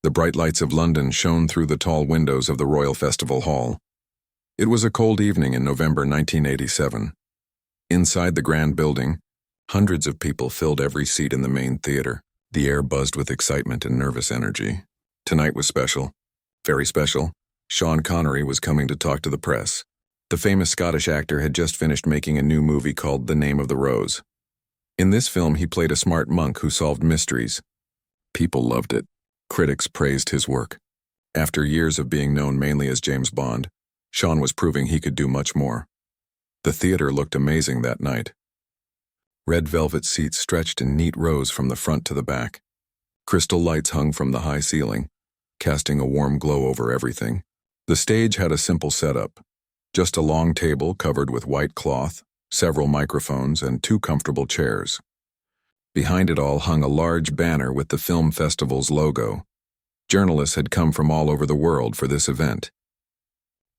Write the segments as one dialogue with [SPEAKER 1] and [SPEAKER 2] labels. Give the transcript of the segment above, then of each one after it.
[SPEAKER 1] The bright lights of London shone through the tall windows of the Royal Festival Hall. It was a cold evening in November 1987. Inside the grand building, hundreds of people filled every seat in the main theater. The air buzzed with excitement and nervous energy. Tonight was special. Very special. Sean Connery was coming to talk to the press. The famous Scottish actor had just finished making a new movie called The Name of the Rose. In this film, he played a smart monk who solved mysteries. People loved it. Critics praised his work. After years of being known mainly as James Bond, Sean was proving he could do much more. The theater looked amazing that night. Red velvet seats stretched in neat rows from the front to the back. Crystal lights hung from the high ceiling, casting a warm glow over everything. The stage had a simple setup. Just a long table covered with white cloth, several microphones, and 2 comfortable chairs. Behind it all hung a large banner with the film festival's logo. Journalists had come from all over the world for this event.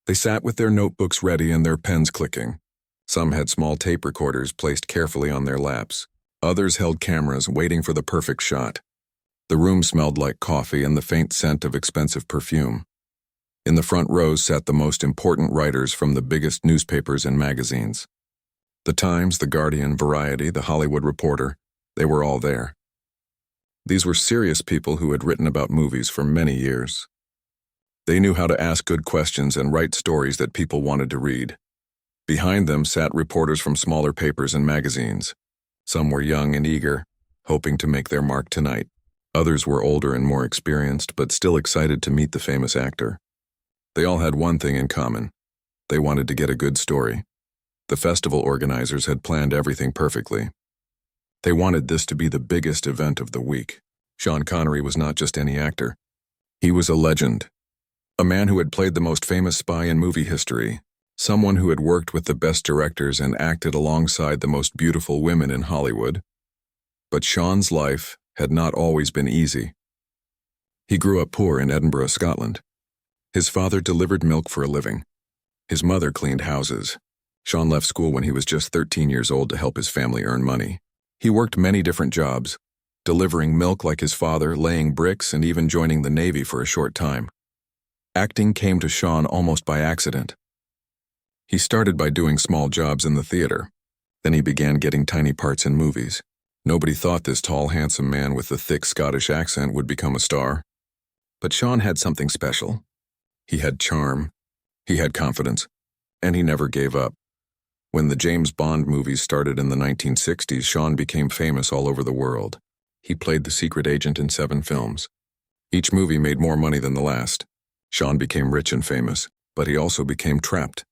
[SPEAKER 1] They sat with their notebooks ready and their pens clicking. Some had small tape recorders placed carefully on their laps. Others held cameras waiting for the perfect shot. The room smelled like coffee and the faint scent of expensive perfume. In the front rows sat the most important writers from the biggest newspapers and magazines. The Times, The Guardian, Variety, The Hollywood Reporter, they were all there. These were serious people who had written about movies for many years. They knew how to ask good questions and write stories that people wanted to read. Behind them sat reporters from smaller papers and magazines. Some were young and eager, hoping to make their mark tonight. Others were older and more experienced, but still excited to meet the famous actor. They all had one thing in common. They wanted to get a good story. The festival organizers had planned everything perfectly. They wanted this to be the biggest event of the week. Sean Connery was not just any actor. He was a legend. A man who had played the most famous spy in movie history. Someone who had worked with the best directors and acted alongside the most beautiful women in Hollywood. But Sean's life had not always been easy. He grew up poor in Edinburgh, Scotland. His father delivered milk for a living. His mother cleaned houses. Sean left school when he was just 13 years old to help his family earn money. He worked many different jobs, delivering milk like his father, laying bricks, and even joining the Navy for a short time. Acting came to Sean almost by accident. He started by doing small jobs in the theater. Then he began getting tiny parts in movies. Nobody thought this tall, handsome man with the thick Scottish accent would become a star. But Sean had something special. He had charm, he had confidence, and he never gave up. When the James Bond movies started in the 1960s, Sean became famous all over the world. He played the secret agent in 7 films. Each movie made more money than the last. Sean became rich and famous, but he also became trapped.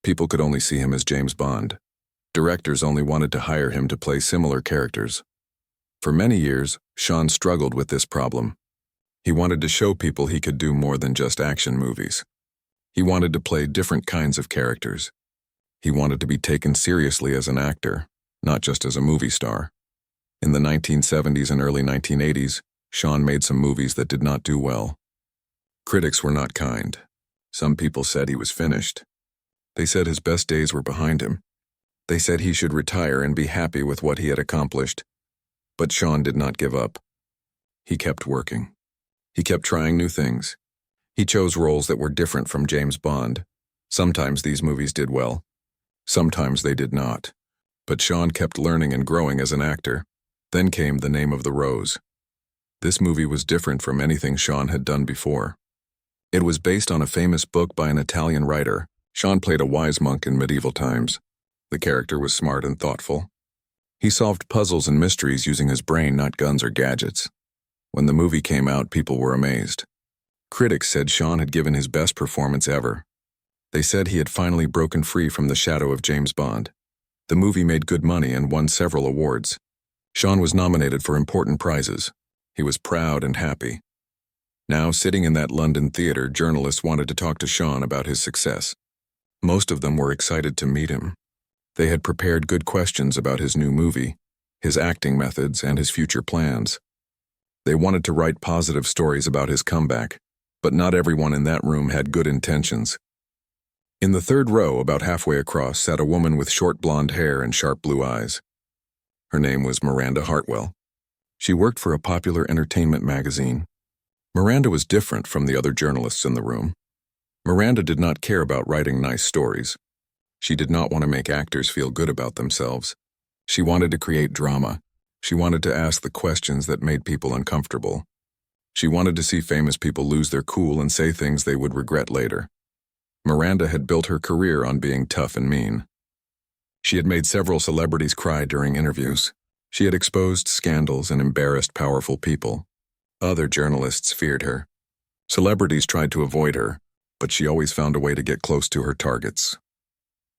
[SPEAKER 1] People could only see him as James Bond. Directors only wanted to hire him to play similar characters. For many years, Sean struggled with this problem. He wanted to show people he could do more than just action movies. He wanted to play different kinds of characters. He wanted to be taken seriously as an actor, not just as a movie star. In the 1970s and early 1980s, Sean made some movies that did not do well. Critics were not kind. Some people said he was finished. They said his best days were behind him. They said he should retire and be happy with what he had accomplished. But Sean did not give up. He kept working. He kept trying new things. He chose roles that were different from James Bond. Sometimes these movies did well. Sometimes they did not. But Sean kept learning and growing as an actor. Then came The Name of the Rose. This movie was different from anything Sean had done before. It was based on a famous book by an Italian writer. Sean played a wise monk in medieval times. The character was smart and thoughtful. He solved puzzles and mysteries using his brain, not guns or gadgets. When the movie came out, people were amazed. Critics said Sean had given his best performance ever. They said he had finally broken free from the shadow of James Bond. The movie made good money and won several awards. Sean was nominated for important prizes. He was proud and happy. Now, sitting in that London theater, journalists wanted to talk to Sean about his success. Most of them were excited to meet him. They had prepared good questions about his new movie, his acting methods, and his future plans. They wanted to write positive stories about his comeback, but not everyone in that room had good intentions. In the third row, about halfway across, sat a woman with short blonde hair and sharp blue eyes. Her name was Miranda Hartwell. She worked for a popular entertainment magazine. Miranda was different from the other journalists in the room. Miranda did not care about writing nice stories. She did not want to make actors feel good about themselves. She wanted to create drama. She wanted to ask the questions that made people uncomfortable. She wanted to see famous people lose their cool and say things they would regret later. Miranda had built her career on being tough and mean. She had made several celebrities cry during interviews. She had exposed scandals and embarrassed powerful people. Other journalists feared her. Celebrities tried to avoid her, but she always found a way to get close to her targets.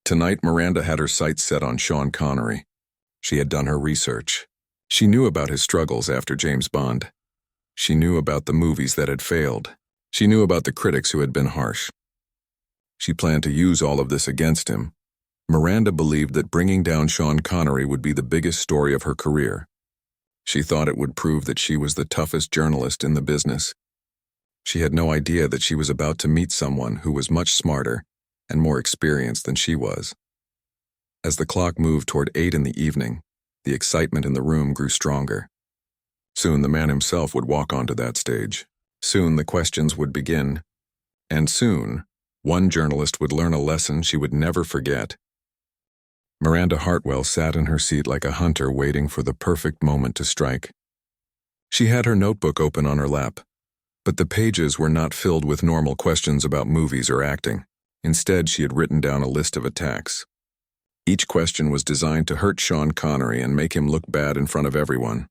[SPEAKER 1] Tonight, Miranda had her sights set on Sean Connery. She had done her research. She knew about his struggles after James Bond. She knew about the movies that had failed. She knew about the critics who had been harsh. She planned to use all of this against him. Miranda believed that bringing down Sean Connery would be the biggest story of her career. She thought it would prove that she was the toughest journalist in the business. She had no idea that she was about to meet someone who was much smarter and more experienced than she was. As the clock moved toward 8 in the evening, the excitement in the room grew stronger. Soon the man himself would walk onto that stage. Soon the questions would begin. And soon, one journalist would learn a lesson she would never forget. Miranda Hartwell sat in her seat like a hunter waiting for the perfect moment to strike. She had her notebook open on her lap, but the pages were not filled with normal questions about movies or acting. Instead, she had written down a list of attacks. Each question was designed to hurt Sean Connery and make him look bad in front of everyone.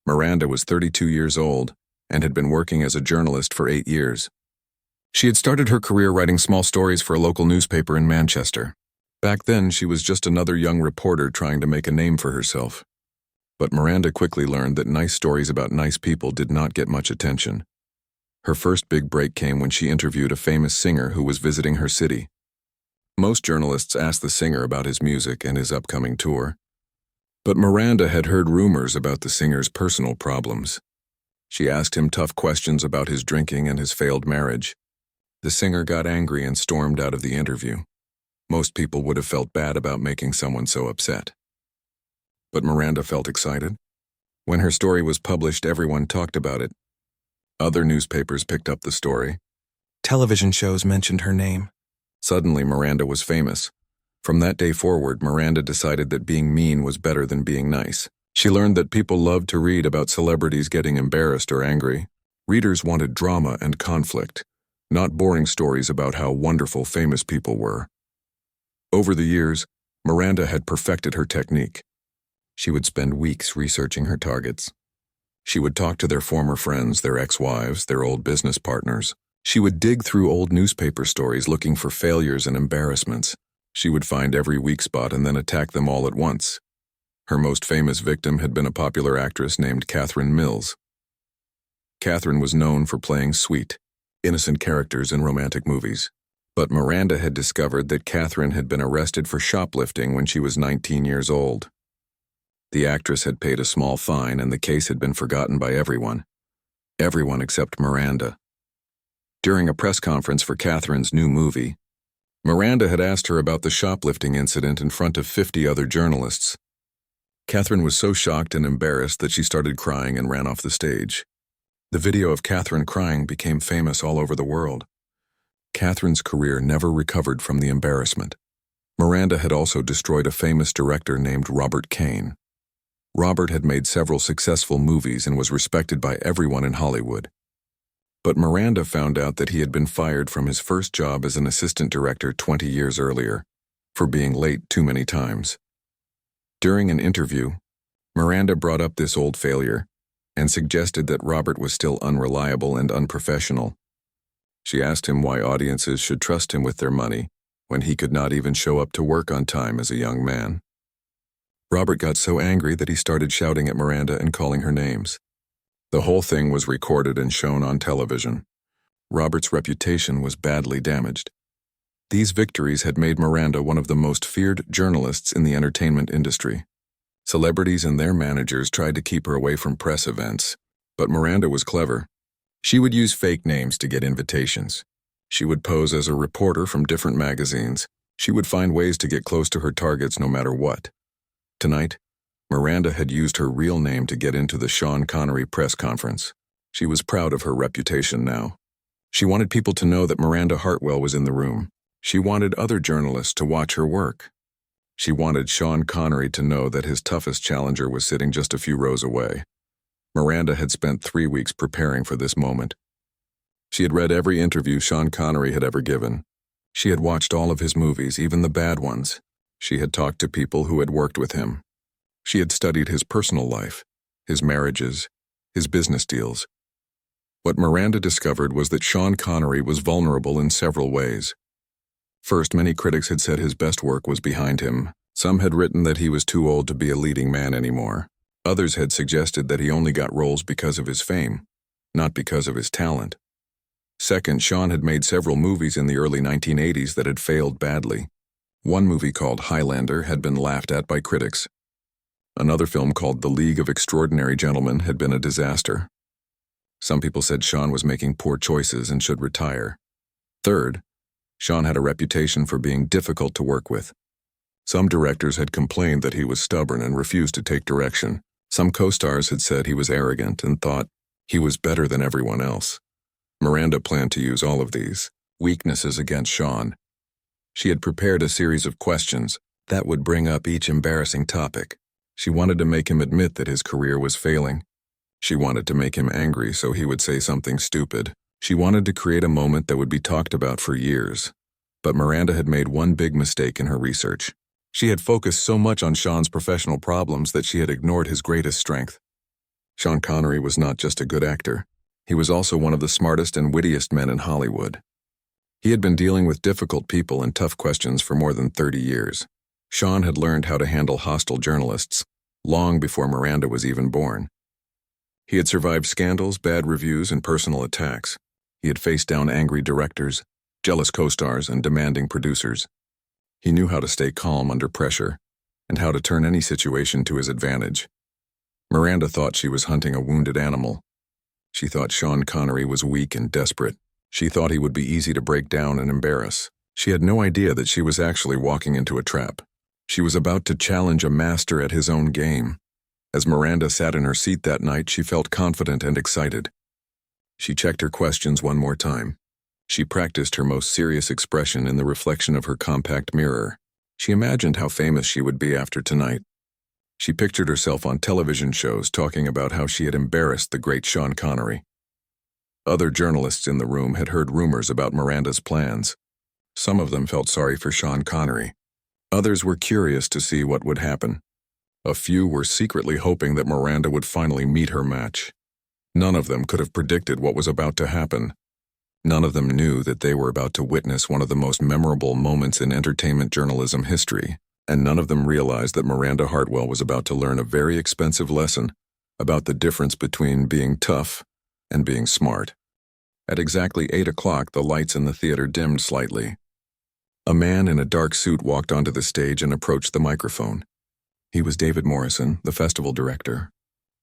[SPEAKER 1] Miranda was 32 years old and had been working as a journalist for 8 years. She had started her career writing small stories for a local newspaper in Manchester. Back then, she was just another young reporter trying to make a name for herself. But Miranda quickly learned that nice stories about nice people did not get much attention. Her first big break came when she interviewed a famous singer who was visiting her city. Most journalists asked the singer about his music and his upcoming tour. But Miranda had heard rumors about the singer's personal problems. She asked him tough questions about his drinking and his failed marriage. The singer got angry and stormed out of the interview. Most people would have felt bad about making someone so upset. But Miranda felt excited. When her story was published, everyone talked about it. Other newspapers picked up the story. Television shows mentioned her name. Suddenly, Miranda was famous. From that day forward, Miranda decided that being mean was better than being nice. She learned that people loved to read about celebrities getting embarrassed or angry. Readers wanted drama and conflict, not boring stories about how wonderful famous people were. Over the years, Miranda had perfected her technique. She would spend weeks researching her targets. She would talk to their former friends, their ex-wives, their old business partners. She would dig through old newspaper stories looking for failures and embarrassments. She would find every weak spot and then attack them all at once. Her most famous victim had been a popular actress named Catherine Mills. Catherine was known for playing sweet, innocent characters in romantic movies. But Miranda had discovered that Catherine had been arrested for shoplifting when she was 19 years old. The actress had paid a small fine and the case had been forgotten by everyone. Everyone except Miranda. During a press conference for Catherine's new movie, Miranda had asked her about the shoplifting incident in front of 50 other journalists. Catherine was so shocked and embarrassed that she started crying and ran off the stage. The video of Catherine crying became famous all over the world. Catherine's career never recovered from the embarrassment. Miranda had also destroyed a famous director named Robert Kane. Robert had made several successful movies and was respected by everyone in Hollywood. But Miranda found out that he had been fired from his first job as an assistant director 20 years earlier, for being late too many times. During an interview, Miranda brought up this old failure and suggested that Robert was still unreliable and unprofessional. She asked him why audiences should trust him with their money when he could not even show up to work on time as a young man. Robert got so angry that he started shouting at Miranda and calling her names. The whole thing was recorded and shown on television. Robert's reputation was badly damaged. These victories had made Miranda one of the most feared journalists in the entertainment industry. Celebrities and their managers tried to keep her away from press events, but Miranda was clever. She would use fake names to get invitations. She would pose as a reporter from different magazines. She would find ways to get close to her targets no matter what. Tonight, Miranda had used her real name to get into the Sean Connery press conference. She was proud of her reputation now. She wanted people to know that Miranda Hartwell was in the room. She wanted other journalists to watch her work. She wanted Sean Connery to know that his toughest challenger was sitting just a few rows away. Miranda had spent 3 weeks preparing for this moment. She had read every interview Sean Connery had ever given. She had watched all of his movies, even the bad ones. She had talked to people who had worked with him. She had studied his personal life, his marriages, his business deals. What Miranda discovered was that Sean Connery was vulnerable in several ways. First, many critics had said his best work was behind him. Some had written that he was too old to be a leading man anymore. Others had suggested that he only got roles because of his fame, not because of his talent. Second, Sean had made several movies in the early 1980s that had failed badly. One movie called Highlander had been laughed at by critics. Another film called The League of Extraordinary Gentlemen had been a disaster. Some people said Sean was making poor choices and should retire. Third, Sean had a reputation for being difficult to work with. Some directors had complained that he was stubborn and refused to take direction. Some co-stars had said he was arrogant and thought he was better than everyone else. Miranda planned to use all of these weaknesses against Sean. She had prepared a series of questions that would bring up each embarrassing topic. She wanted to make him admit that his career was failing. She wanted to make him angry so he would say something stupid. She wanted to create a moment that would be talked about for years. But Miranda had made one big mistake in her research. She had focused so much on Sean's professional problems that she had ignored his greatest strength. Sean Connery was not just a good actor. He was also one of the smartest and wittiest men in Hollywood. He had been dealing with difficult people and tough questions for more than 30 years. Sean had learned how to handle hostile journalists long before Miranda was even born. He had survived scandals, bad reviews, and personal attacks. He had faced down angry directors, jealous co-stars, and demanding producers. He knew how to stay calm under pressure and how to turn any situation to his advantage. Miranda thought she was hunting a wounded animal. She thought Sean Connery was weak and desperate. She thought he would be easy to break down and embarrass. She had no idea that she was actually walking into a trap. She was about to challenge a master at his own game. As Miranda sat in her seat that night, she felt confident and excited. She checked her questions one more time. She practiced her most serious expression in the reflection of her compact mirror. She imagined how famous she would be after tonight. She pictured herself on television shows talking about how she had embarrassed the great Sean Connery. Other journalists in the room had heard rumors about Miranda's plans. Some of them felt sorry for Sean Connery. Others were curious to see what would happen. A few were secretly hoping that Miranda would finally meet her match. None of them could have predicted what was about to happen. None of them knew that they were about to witness one of the most memorable moments in entertainment journalism history, and none of them realized that Miranda Hartwell was about to learn a very expensive lesson about the difference between being tough and being smart. At exactly 8 o'clock, the lights in the theater dimmed slightly. A man in a dark suit walked onto the stage and approached the microphone. He was David Morrison, the festival director.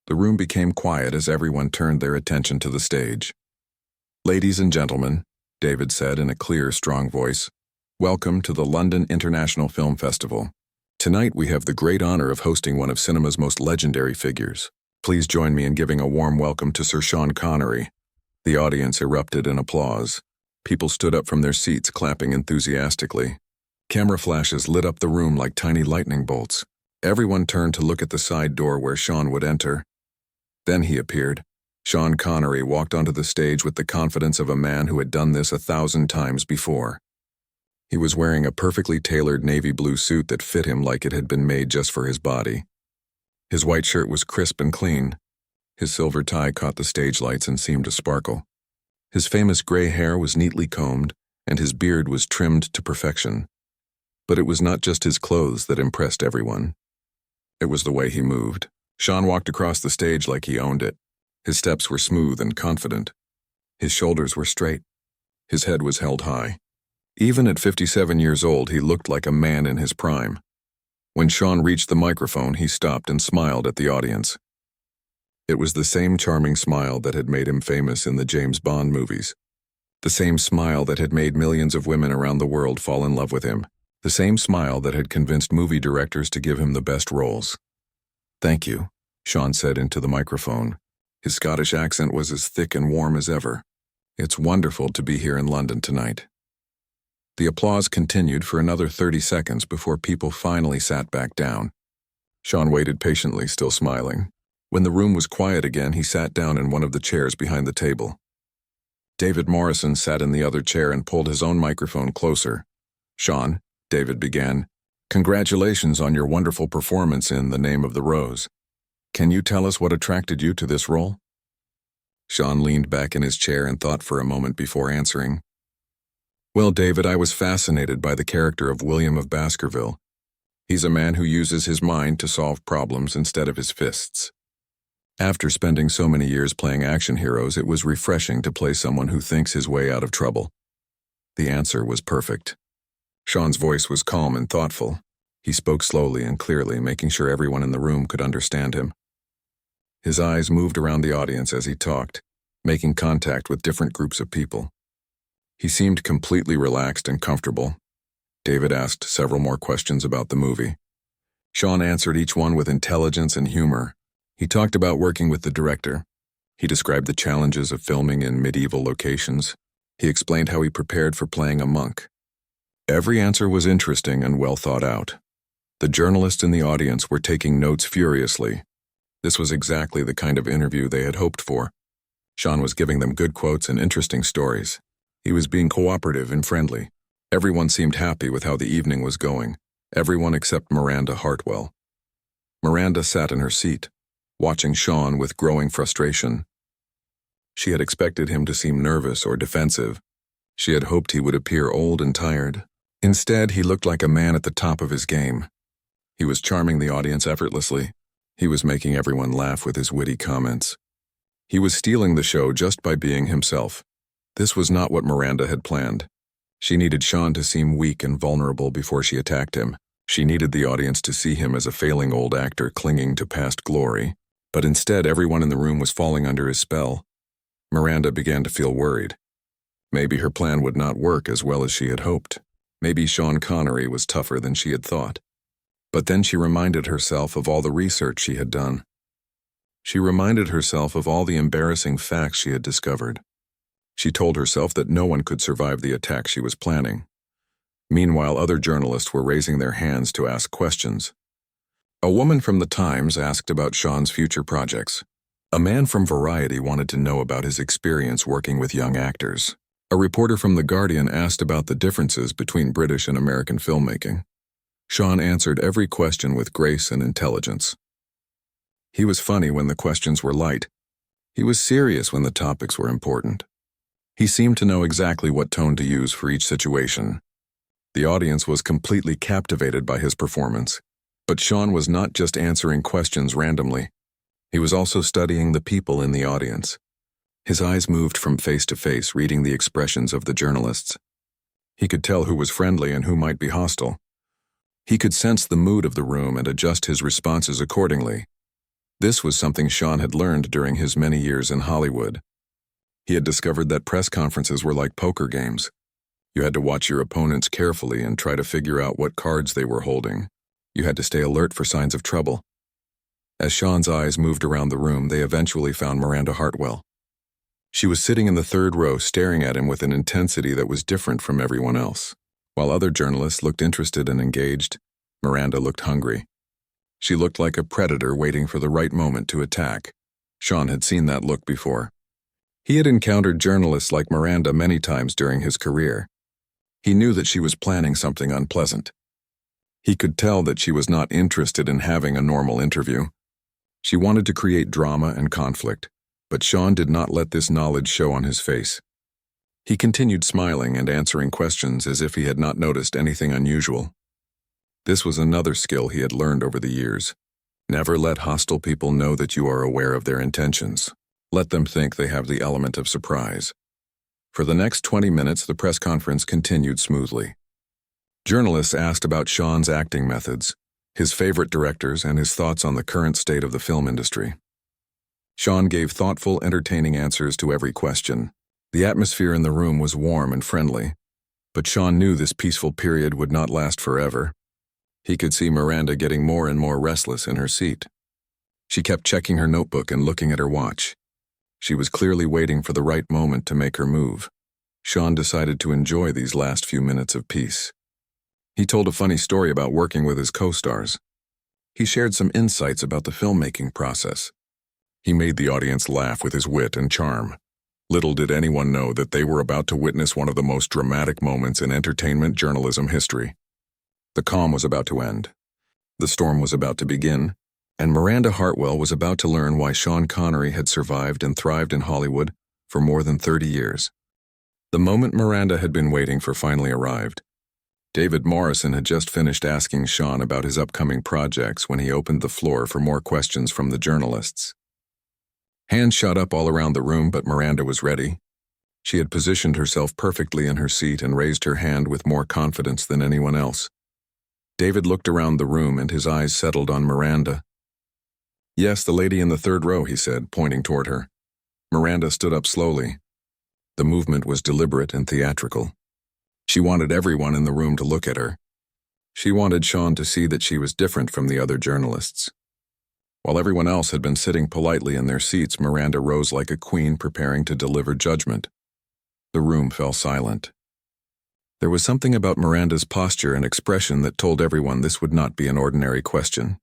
[SPEAKER 1] The room became quiet as everyone turned their attention to the stage. "Ladies and gentlemen," David said in a clear, strong voice, "welcome to the London International Film Festival. Tonight we have the great honor of hosting one of cinema's most legendary figures. Please join me in giving a warm welcome to Sir Sean Connery." The audience erupted in applause. People stood up from their seats, clapping enthusiastically. Camera flashes lit up the room like tiny lightning bolts. Everyone turned to look at the side door where Sean would enter. Then he appeared. Sean Connery walked onto the stage with the confidence of a man who had done this 1,000 times before. He was wearing a perfectly tailored navy blue suit that fit him like it had been made just for his body. His white shirt was crisp and clean. His silver tie caught the stage lights and seemed to sparkle. His famous gray hair was neatly combed, and his beard was trimmed to perfection. But it was not just his clothes that impressed everyone. It was the way he moved. Sean walked across the stage like he owned it. His steps were smooth and confident. His shoulders were straight. His head was held high. Even at 57 years old, he looked like a man in his prime. When Sean reached the microphone, he stopped and smiled at the audience. It was the same charming smile that had made him famous in the James Bond movies. The same smile that had made millions of women around the world fall in love with him. The same smile that had convinced movie directors to give him the best roles. "Thank you," Sean said into the microphone. His Scottish accent was as thick and warm as ever. "It's wonderful to be here in London tonight." The applause continued for another 30 seconds before people finally sat back down. Sean waited patiently, still smiling. When the room was quiet again, he sat down in one of the chairs behind the table. David Morrison sat in the other chair and pulled his own microphone closer. "Sean," David began, "congratulations on your wonderful performance in The Name of the Rose. Can you tell us what attracted you to this role?" Sean leaned back in his chair and thought for a moment before answering. "Well, David, I was fascinated by the character of William of Baskerville. He's a man who uses his mind to solve problems instead of his fists. After spending so many years playing action heroes, it was refreshing to play someone who thinks his way out of trouble." The answer was perfect. Sean's voice was calm and thoughtful. He spoke slowly and clearly, making sure everyone in the room could understand him. His eyes moved around the audience as he talked, making contact with different groups of people. He seemed completely relaxed and comfortable. David asked several more questions about the movie. Sean answered each one with intelligence and humor. He talked about working with the director. He described the challenges of filming in medieval locations. He explained how he prepared for playing a monk. Every answer was interesting and well thought out. The journalists in the audience were taking notes furiously. This was exactly the kind of interview they had hoped for. Sean was giving them good quotes and interesting stories. He was being cooperative and friendly. Everyone seemed happy with how the evening was going. Everyone except Miranda Hartwell. Miranda sat in her seat, watching Sean with growing frustration. She had expected him to seem nervous or defensive. She had hoped he would appear old and tired. Instead, he looked like a man at the top of his game. He was charming the audience effortlessly. He was making everyone laugh with his witty comments. He was stealing the show just by being himself. This was not what Miranda had planned. She needed Sean to seem weak and vulnerable before she attacked him. She needed the audience to see him as a failing old actor clinging to past glory. But instead, everyone in the room was falling under his spell. Miranda began to feel worried. Maybe her plan would not work as well as she had hoped. Maybe Sean Connery was tougher than she had thought. But then she reminded herself of all the research she had done. She reminded herself of all the embarrassing facts she had discovered. She told herself that no one could survive the attack she was planning. Meanwhile, other journalists were raising their hands to ask questions. A woman from The Times asked about Sean's future projects. A man from Variety wanted to know about his experience working with young actors. A reporter from The Guardian asked about the differences between British and American filmmaking. Sean answered every question with grace and intelligence. He was funny when the questions were light. He was serious when the topics were important. He seemed to know exactly what tone to use for each situation. The audience was completely captivated by his performance. But Sean was not just answering questions randomly. He was also studying the people in the audience. His eyes moved from face to face, reading the expressions of the journalists. He could tell who was friendly and who might be hostile. He could sense the mood of the room and adjust his responses accordingly. This was something Sean had learned during his many years in Hollywood. He had discovered that press conferences were like poker games. You had to watch your opponents carefully and try to figure out what cards they were holding. You had to stay alert for signs of trouble. As Sean's eyes moved around the room, they eventually found Miranda Hartwell. She was sitting in the third row, staring at him with an intensity that was different from everyone else. While other journalists looked interested and engaged, Miranda looked hungry. She looked like a predator waiting for the right moment to attack. Sean had seen that look before. He had encountered journalists like Miranda many times during his career. He knew that she was planning something unpleasant. He could tell that she was not interested in having a normal interview. She wanted to create drama and conflict, but Sean did not let this knowledge show on his face. He continued smiling and answering questions as if he had not noticed anything unusual. This was another skill he had learned over the years. Never let hostile people know that you are aware of their intentions. Let them think they have the element of surprise. For the next 20 minutes, the press conference continued smoothly. Journalists asked about Sean's acting methods, his favorite directors, and his thoughts on the current state of the film industry. Sean gave thoughtful, entertaining answers to every question. The atmosphere in the room was warm and friendly, but Sean knew this peaceful period would not last forever. He could see Miranda getting more and more restless in her seat. She kept checking her notebook and looking at her watch. She was clearly waiting for the right moment to make her move. Sean decided to enjoy these last few minutes of peace. He told a funny story about working with his co-stars. He shared some insights about the filmmaking process. He made the audience laugh with his wit and charm. Little did anyone know that they were about to witness one of the most dramatic moments in entertainment journalism history. The calm was about to end. The storm was about to begin, and Miranda Hartwell was about to learn why Sean Connery had survived and thrived in Hollywood for more than 30 years. The moment Miranda had been waiting for finally arrived. David Morrison had just finished asking Sean about his upcoming projects when he opened the floor for more questions from the journalists. Hands shot up all around the room, but Miranda was ready. She had positioned herself perfectly in her seat and raised her hand with more confidence than anyone else. David looked around the room and his eyes settled on Miranda. "Yes, the lady in the third row," he said, pointing toward her. Miranda stood up slowly. The movement was deliberate and theatrical. She wanted everyone in the room to look at her. She wanted Sean to see that she was different from the other journalists. While everyone else had been sitting politely in their seats, Miranda rose like a queen preparing to deliver judgment. The room fell silent. There was something about Miranda's posture and expression that told everyone this would not be an ordinary question.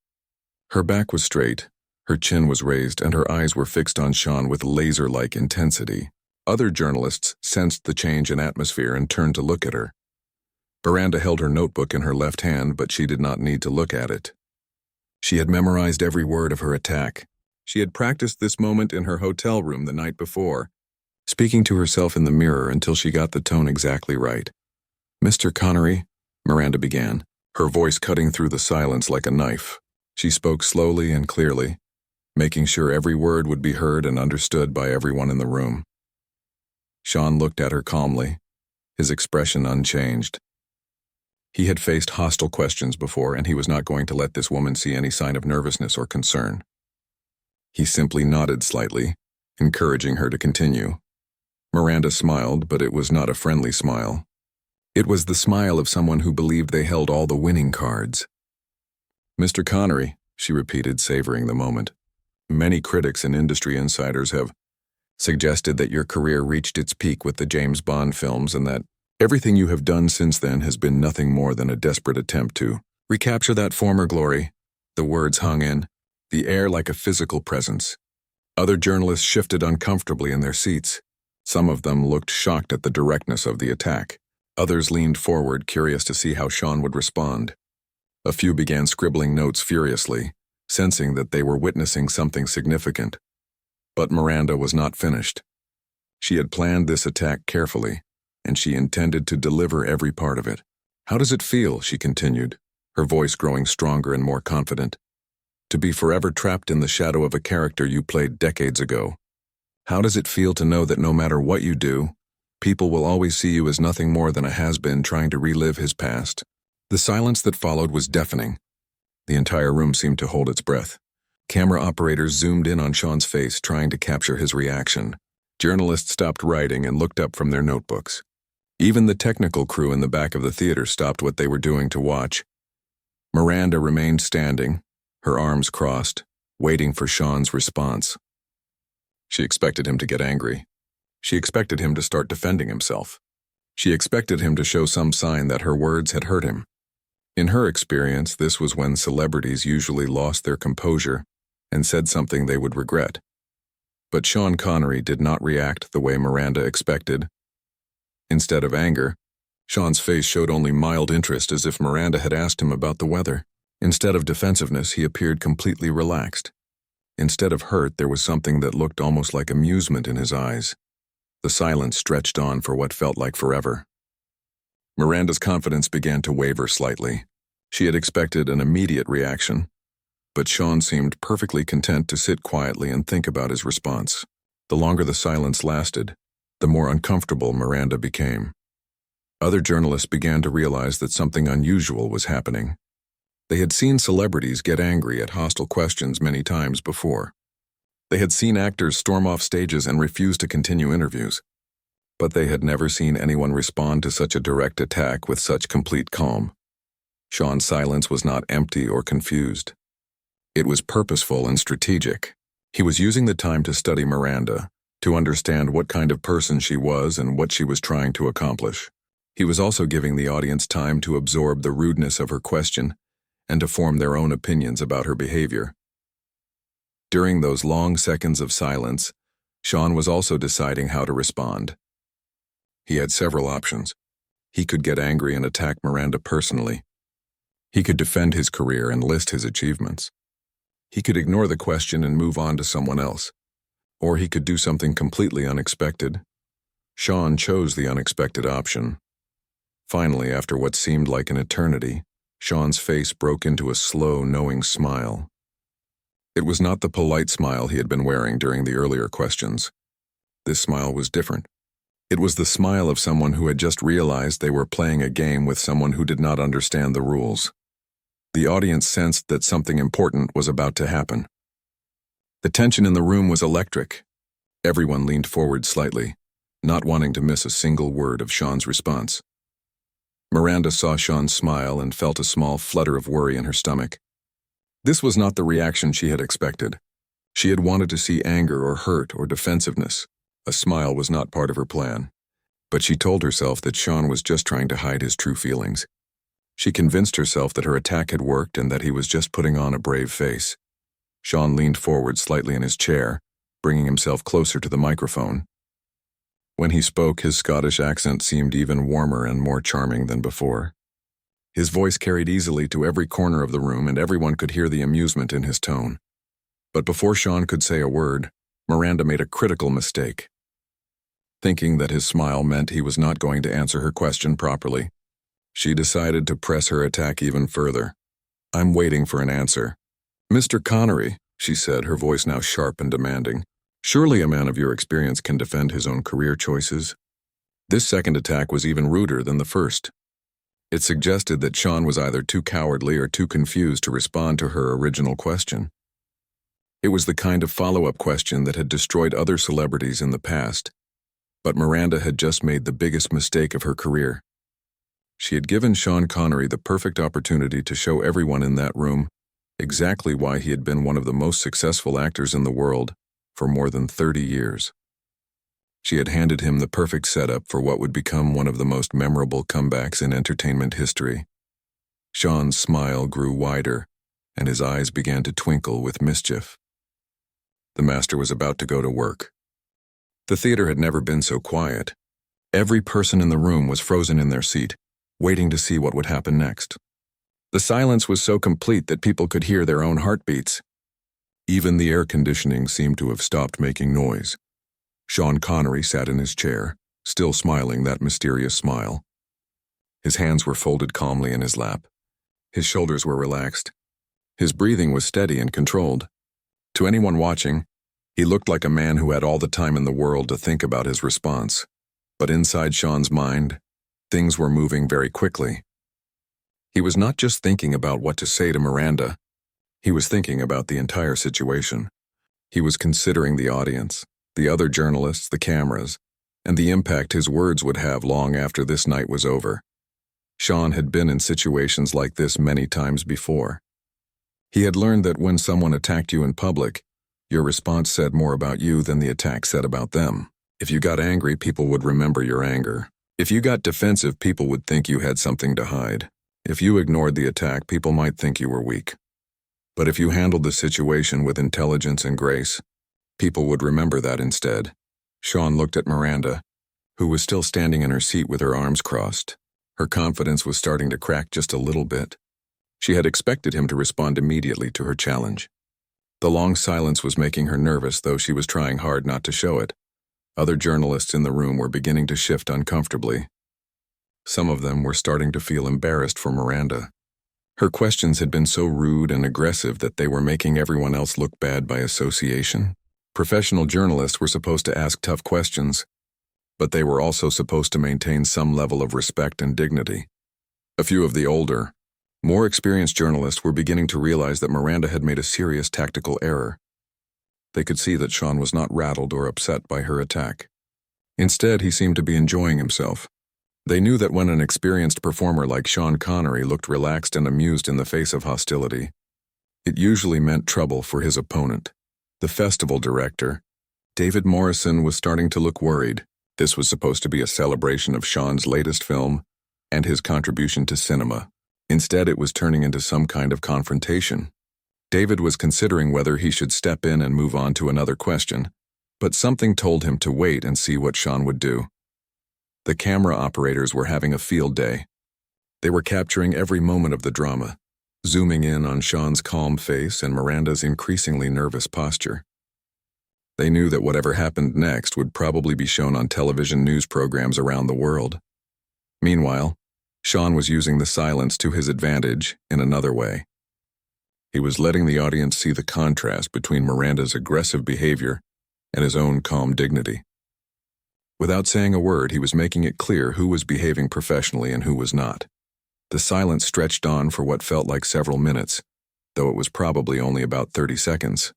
[SPEAKER 1] Her back was straight, her chin was raised, and her eyes were fixed on Sean with laser-like intensity. Other journalists sensed the change in atmosphere and turned to look at her. Miranda held her notebook in her left hand, but she did not need to look at it. She had memorized every word of her attack. She had practiced this moment in her hotel room the night before, speaking to herself in the mirror until she got the tone exactly right. "Mr. Connery," Miranda began, her voice cutting through the silence like a knife. She spoke slowly and clearly, making sure every word would be heard and understood by everyone in the room. Sean looked at her calmly, his expression unchanged. He had faced hostile questions before, and he was not going to let this woman see any sign of nervousness or concern. He simply nodded slightly, encouraging her to continue. Miranda smiled, but it was not a friendly smile. It was the smile of someone who believed they held all the winning cards. "Mr. Connery," she repeated, savoring the moment. "Many critics and industry insiders have suggested that your career reached its peak with the James Bond films and that everything you have done since then has been nothing more than a desperate attempt to recapture that former glory." The words hung in the air like a physical presence. Other journalists shifted uncomfortably in their seats. Some of them looked shocked at the directness of the attack. Others leaned forward, curious to see how Sean would respond. A few began scribbling notes furiously, sensing that they were witnessing something significant. But Miranda was not finished. She had planned this attack carefully, and she intended to deliver every part of it. "How does it feel?" she continued, her voice growing stronger and more confident. "To be forever trapped in the shadow of a character you played decades ago? How does it feel to know that no matter what you do, people will always see you as nothing more than a has-been trying to relive his past?" The silence that followed was deafening. The entire room seemed to hold its breath. Camera operators zoomed in on Sean's face, trying to capture his reaction. Journalists stopped writing and looked up from their notebooks. Even the technical crew in the back of the theater stopped what they were doing to watch. Miranda remained standing, her arms crossed, waiting for Sean's response. She expected him to get angry. She expected him to start defending himself. She expected him to show some sign that her words had hurt him. In her experience, this was when celebrities usually lost their composure and said something they would regret. But Sean Connery did not react the way Miranda expected. Instead of anger, Sean's face showed only mild interest, as if Miranda had asked him about the weather. Instead of defensiveness, he appeared completely relaxed. Instead of hurt, there was something that looked almost like amusement in his eyes. The silence stretched on for what felt like forever. Miranda's confidence began to waver slightly. She had expected an immediate reaction, but Sean seemed perfectly content to sit quietly and think about his response. The longer the silence lasted, the more uncomfortable Miranda became. Other journalists began to realize that something unusual was happening. They had seen celebrities get angry at hostile questions many times before. They had seen actors storm off stages and refuse to continue interviews. But they had never seen anyone respond to such a direct attack with such complete calm. Sean's silence was not empty or confused. It was purposeful and strategic. He was using the time to study Miranda, to understand what kind of person she was and what she was trying to accomplish. He was also giving the audience time to absorb the rudeness of her question and to form their own opinions about her behavior. During those long seconds of silence, Sean was also deciding how to respond. He had several options. He could get angry and attack Miranda personally. He could defend his career and list his achievements. He could ignore the question and move on to someone else. Or he could do something completely unexpected. Sean chose the unexpected option. Finally, after what seemed like an eternity, Sean's face broke into a slow, knowing smile. It was not the polite smile he had been wearing during the earlier questions. This smile was different. It was the smile of someone who had just realized they were playing a game with someone who did not understand the rules. The audience sensed that something important was about to happen. The tension in the room was electric. Everyone leaned forward slightly, not wanting to miss a single word of Sean's response. Miranda saw Sean smile and felt a small flutter of worry in her stomach. This was not the reaction she had expected. She had wanted to see anger or hurt or defensiveness. A smile was not part of her plan. But she told herself that Sean was just trying to hide his true feelings. She convinced herself that her attack had worked and that he was just putting on a brave face. Sean leaned forward slightly in his chair, bringing himself closer to the microphone. When he spoke, his Scottish accent seemed even warmer and more charming than before. His voice carried easily to every corner of the room, and everyone could hear the amusement in his tone. But before Sean could say a word, Miranda made a critical mistake. Thinking that his smile meant he was not going to answer her question properly, she decided to press her attack even further. "I'm waiting for an answer." "Mr. Connery," she said, her voice now sharp and demanding, "surely a man of your experience can defend his own career choices." This second attack was even ruder than the first. It suggested that Sean was either too cowardly or too confused to respond to her original question. It was the kind of follow-up question that had destroyed other celebrities in the past, but Miranda had just made the biggest mistake of her career. She had given Sean Connery the perfect opportunity to show everyone in that room exactly why he had been one of the most successful actors in the world for more than 30 years. She had handed him the perfect setup for what would become one of the most memorable comebacks in entertainment history. Sean's smile grew wider, and his eyes began to twinkle with mischief. The master was about to go to work. The theater had never been so quiet. Every person in the room was frozen in their seat, waiting to see what would happen next. The silence was so complete that people could hear their own heartbeats. Even the air conditioning seemed to have stopped making noise. Sean Connery sat in his chair, still smiling that mysterious smile. His hands were folded calmly in his lap. His shoulders were relaxed. His breathing was steady and controlled. To anyone watching, he looked like a man who had all the time in the world to think about his response. But inside Sean's mind, things were moving very quickly. He was not just thinking about what to say to Miranda. He was thinking about the entire situation. He was considering the audience, the other journalists, the cameras, and the impact his words would have long after this night was over. Sean had been in situations like this many times before. He had learned that when someone attacked you in public, your response said more about you than the attack said about them. If you got angry, people would remember your anger. If you got defensive, people would think you had something to hide. If you ignored the attack, people might think you were weak. But if you handled the situation with intelligence and grace, people would remember that instead. Sean looked at Miranda, who was still standing in her seat with her arms crossed. Her confidence was starting to crack just a little bit. She had expected him to respond immediately to her challenge. The long silence was making her nervous, though she was trying hard not to show it. Other journalists in the room were beginning to shift uncomfortably. Some of them were starting to feel embarrassed for Miranda. Her questions had been so rude and aggressive that they were making everyone else look bad by association. Professional journalists were supposed to ask tough questions, but they were also supposed to maintain some level of respect and dignity. A few of the older, more experienced journalists were beginning to realize that Miranda had made a serious tactical error. They could see that Sean was not rattled or upset by her attack. Instead, he seemed to be enjoying himself. They knew that when an experienced performer like Sean Connery looked relaxed and amused in the face of hostility, it usually meant trouble for his opponent. The festival director, David Morrison was starting to look worried. This was supposed to be a celebration of Sean's latest film and his contribution to cinema. Instead, it was turning into some kind of confrontation. David was considering whether he should step in and move on to another question, but something told him to wait and see what Sean would do. The camera operators were having a field day. They were capturing every moment of the drama, zooming in on Sean's calm face and Miranda's increasingly nervous posture. They knew that whatever happened next would probably be shown on television news programs around the world. Meanwhile, Sean was using the silence to his advantage in another way. He was letting the audience see the contrast between Miranda's aggressive behavior and his own calm dignity. Without saying a word, he was making it clear who was behaving professionally and who was not. The silence stretched on for what felt like several minutes, though it was probably only about 30 seconds.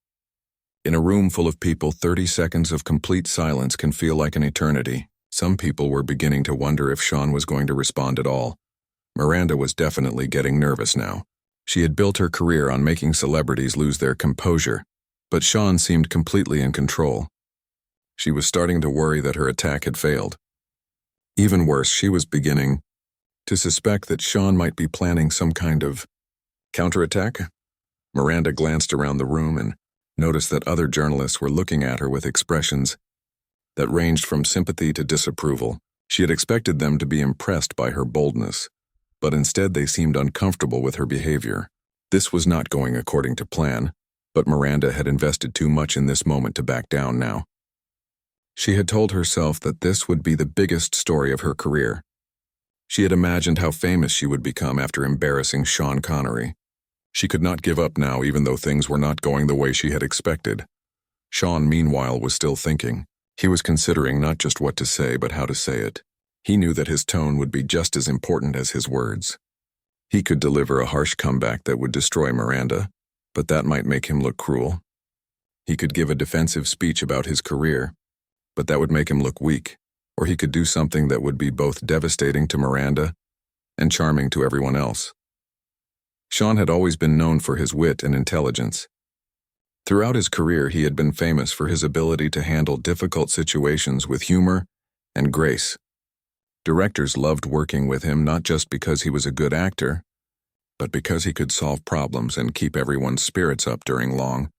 [SPEAKER 1] In a room full of people, 30 seconds of complete silence can feel like an eternity. Some people were beginning to wonder if Sean was going to respond at all. Miranda was definitely getting nervous now. She had built her career on making celebrities lose their composure, but Sean seemed completely in control. She was starting to worry that her attack had failed. Even worse, she was beginning to suspect that Sean might be planning some kind of counterattack. Miranda glanced around the room and noticed that other journalists were looking at her with expressions that ranged from sympathy to disapproval. She had expected them to be impressed by her boldness, but instead they seemed uncomfortable with her behavior. This was not going according to plan, but Miranda had invested too much in this moment to back down now. She had told herself that this would be the biggest story of her career. She had imagined how famous she would become after embarrassing Sean Connery. She could not give up now, even though things were not going the way she had expected. Sean, meanwhile, was still thinking. He was considering not just what to say, but how to say it. He knew that his tone would be just as important as his words. He could deliver a harsh comeback that would destroy Miranda, but that might make him look cruel. He could give a defensive speech about his career, but that would make him look weak. Or he could do something that would be both devastating to Miranda and charming to everyone else. Sean had always been known for his wit and intelligence. Throughout his career, he had been famous for his ability to handle difficult situations with humor and grace. Directors loved working with him not just because he was a good actor, but because he could solve problems and keep everyone's spirits up during long,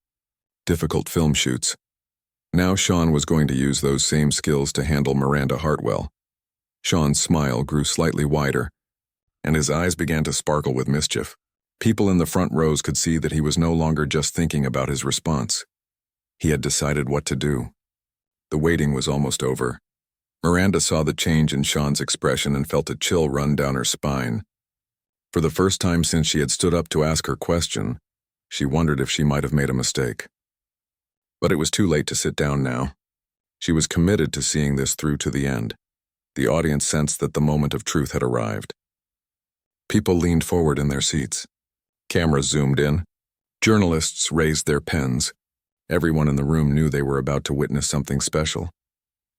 [SPEAKER 1] difficult film shoots. Now Sean was going to use those same skills to handle Miranda Hartwell. Sean's smile grew slightly wider, and his eyes began to sparkle with mischief. People in the front rows could see that he was no longer just thinking about his response. He had decided what to do. The waiting was almost over. Miranda saw the change in Sean's expression and felt a chill run down her spine. For the first time since she had stood up to ask her question, she wondered if she might have made a mistake. But it was too late to sit down now. She was committed to seeing this through to the end. The audience sensed that the moment of truth had arrived. People leaned forward in their seats. Cameras zoomed in. Journalists raised their pens. Everyone in the room knew they were about to witness something special.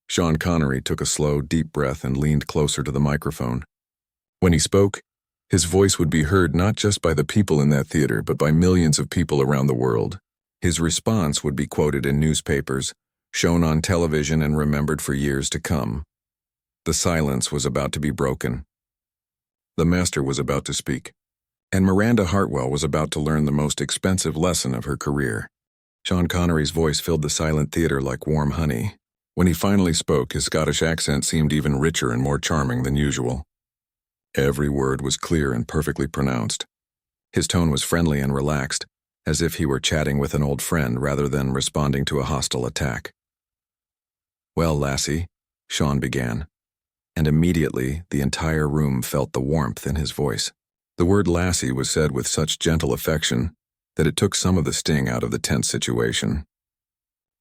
[SPEAKER 1] Sean Connery took a slow, deep breath and leaned closer to the microphone. When he spoke, his voice would be heard not just by the people in that theater, but by millions of people around the world. His response would be quoted in newspapers, shown on television, and remembered for years to come. The silence was about to be broken. The master was about to speak, and Miranda Hartwell was about to learn the most expensive lesson of her career. Sean Connery's voice filled the silent theater like warm honey. When he finally spoke, his Scottish accent seemed even richer and more charming than usual. Every word was clear and perfectly pronounced. His tone was friendly and relaxed, as if he were chatting with an old friend rather than responding to a hostile attack. "Well, lassie," Sean began, and immediately the entire room felt the warmth in his voice. The word lassie was said with such gentle affection that it took some of the sting out of the tense situation.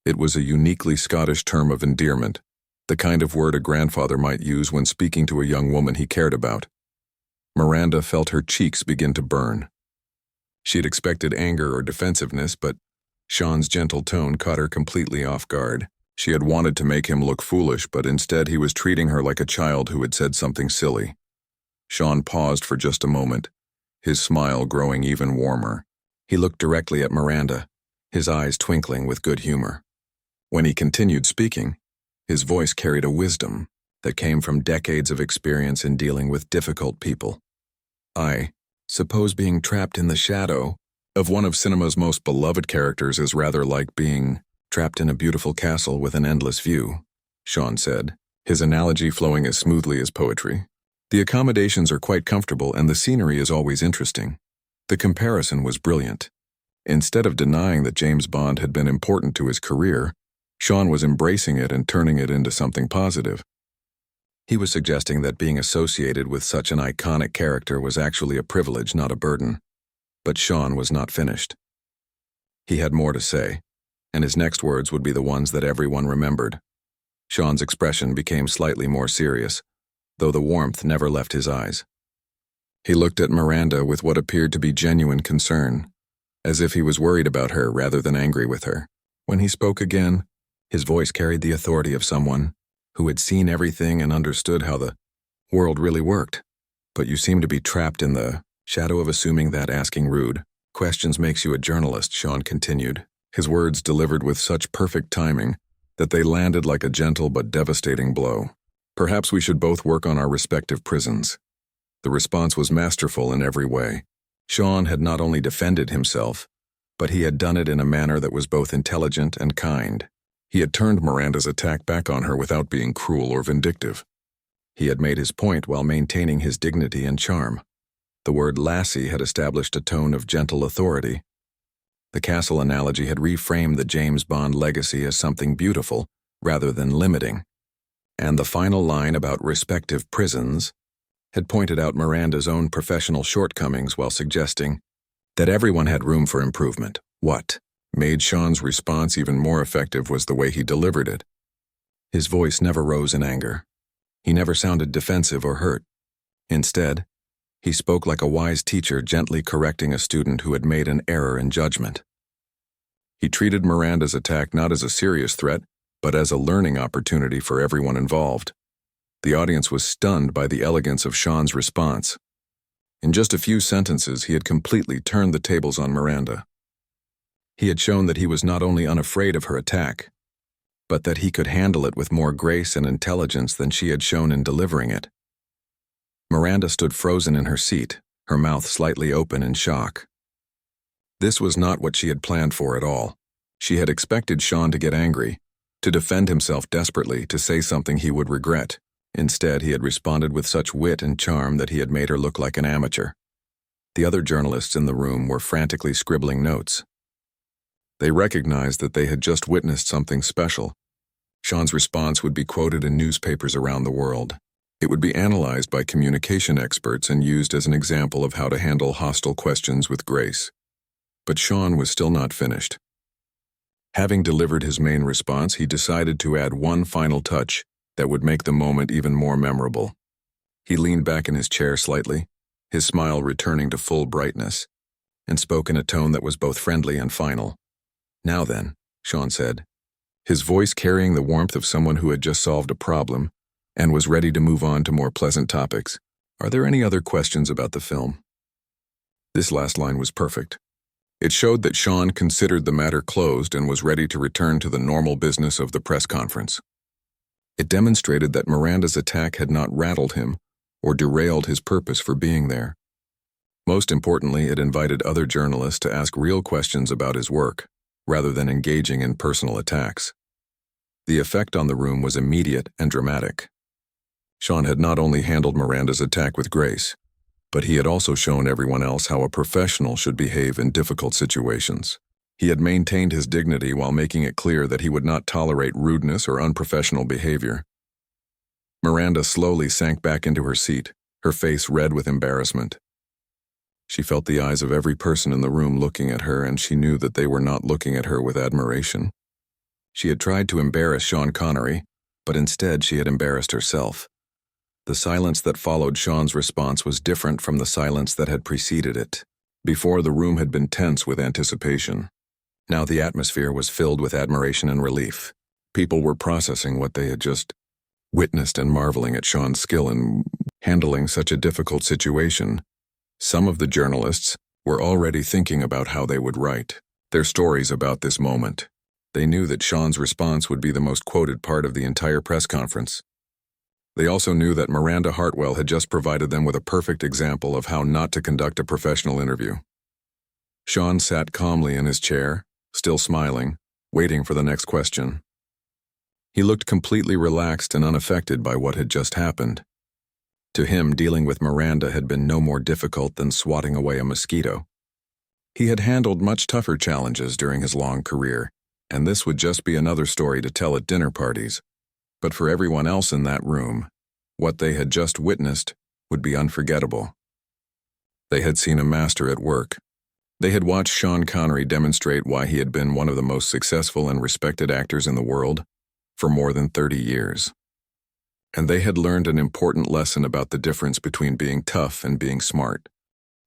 [SPEAKER 1] It was a uniquely Scottish term of endearment, the kind of word a grandfather might use when speaking to a young woman he cared about. Miranda felt her cheeks begin to burn. She had expected anger or defensiveness, but Sean's gentle tone caught her completely off guard. She had wanted to make him look foolish, but instead he was treating her like a child who had said something silly. Sean paused for just a moment, his smile growing even warmer. He looked directly at Miranda, his eyes twinkling with good humor. When he continued speaking, his voice carried a wisdom that came from decades of experience in dealing with difficult people. I suppose being trapped in the shadow of one of cinema's most beloved characters is rather like being trapped in a beautiful castle with an endless view, Sean said, his analogy flowing as smoothly as poetry. The accommodations are quite comfortable and the scenery is always interesting. The comparison was brilliant. Instead of denying that James Bond had been important to his career, Sean was embracing it and turning it into something positive. He was suggesting that being associated with such an iconic character was actually a privilege, not a burden. But Sean was not finished. He had more to say, and his next words would be the ones that everyone remembered. Sean's expression became slightly more serious, though the warmth never left his eyes. He looked at Miranda with what appeared to be genuine concern, as if he was worried about her rather than angry with her. When he spoke again, his voice carried the authority of someone who had seen everything and understood how the world really worked. But you seem to be trapped in the shadow of assuming that asking rude questions makes you a journalist, Sean continued, his words delivered with such perfect timing that they landed like a gentle but devastating blow. Perhaps we should both work on our respective prisons. The response was masterful in every way. Sean had not only defended himself, but he had done it in a manner that was both intelligent and kind. He had turned Miranda's attack back on her without being cruel or vindictive. He had made his point while maintaining his dignity and charm. The word lassie had established a tone of gentle authority. The castle analogy had reframed the James Bond legacy as something beautiful rather than limiting. And the final line about respective prisons had pointed out Miranda's own professional shortcomings while suggesting that everyone had room for improvement. What made Sean's response even more effective was the way he delivered it. His voice never rose in anger. He never sounded defensive or hurt. Instead, he spoke like a wise teacher gently correcting a student who had made an error in judgment. He treated Miranda's attack not as a serious threat, but as a learning opportunity for everyone involved. The audience was stunned by the elegance of Sean's response. In just a few sentences, he had completely turned the tables on Miranda. He had shown that he was not only unafraid of her attack, but that he could handle it with more grace and intelligence than she had shown in delivering it. Miranda stood frozen in her seat, her mouth slightly open in shock. This was not what she had planned for at all. She had expected Sean to get angry, to defend himself desperately, to say something he would regret. Instead, he had responded with such wit and charm that he had made her look like an amateur. The other journalists in the room were frantically scribbling notes. They recognized that they had just witnessed something special. Sean's response would be quoted in newspapers around the world. It would be analyzed by communication experts and used as an example of how to handle hostile questions with grace. But Sean was still not finished. Having delivered his main response, he decided to add one final touch that would make the moment even more memorable. He leaned back in his chair slightly, his smile returning to full brightness, and spoke in a tone that was both friendly and final. "Now then," Sean said, his voice carrying the warmth of someone who had just solved a problem and was ready to move on to more pleasant topics. "Are there any other questions about the film?" This last line was perfect. It showed that Sean considered the matter closed and was ready to return to the normal business of the press conference. It demonstrated that Miranda's attack had not rattled him or derailed his purpose for being there. Most importantly, it invited other journalists to ask real questions about his work, rather than engaging in personal attacks. The effect on the room was immediate and dramatic. Sean had not only handled Miranda's attack with grace, but he had also shown everyone else how a professional should behave in difficult situations. He had maintained his dignity while making it clear that he would not tolerate rudeness or unprofessional behavior. Miranda slowly sank back into her seat, her face red with embarrassment. She felt the eyes of every person in the room looking at her, and she knew that they were not looking at her with admiration. She had tried to embarrass Sean Connery, but instead she had embarrassed herself. The silence that followed Sean's response was different from the silence that had preceded it. Before, the room had been tense with anticipation. Now the atmosphere was filled with admiration and relief. People were processing what they had just witnessed and marveling at Sean's skill in handling such a difficult situation. Some of the journalists were already thinking about how they would write their stories about this moment. They knew that Sean's response would be the most quoted part of the entire press conference. They also knew that Miranda Hartwell had just provided them with a perfect example of how not to conduct a professional interview. Sean sat calmly in his chair, still smiling, waiting for the next question. He looked completely relaxed and unaffected by what had just happened. To him, dealing with Miranda had been no more difficult than swatting away a mosquito. He had handled much tougher challenges during his long career, and this would just be another story to tell at dinner parties. But for everyone else in that room, what they had just witnessed would be unforgettable. They had seen a master at work. They had watched Sean Connery demonstrate why he had been one of the most successful and respected actors in the world for more than 30 years. And they had learned an important lesson about the difference between being tough and being smart.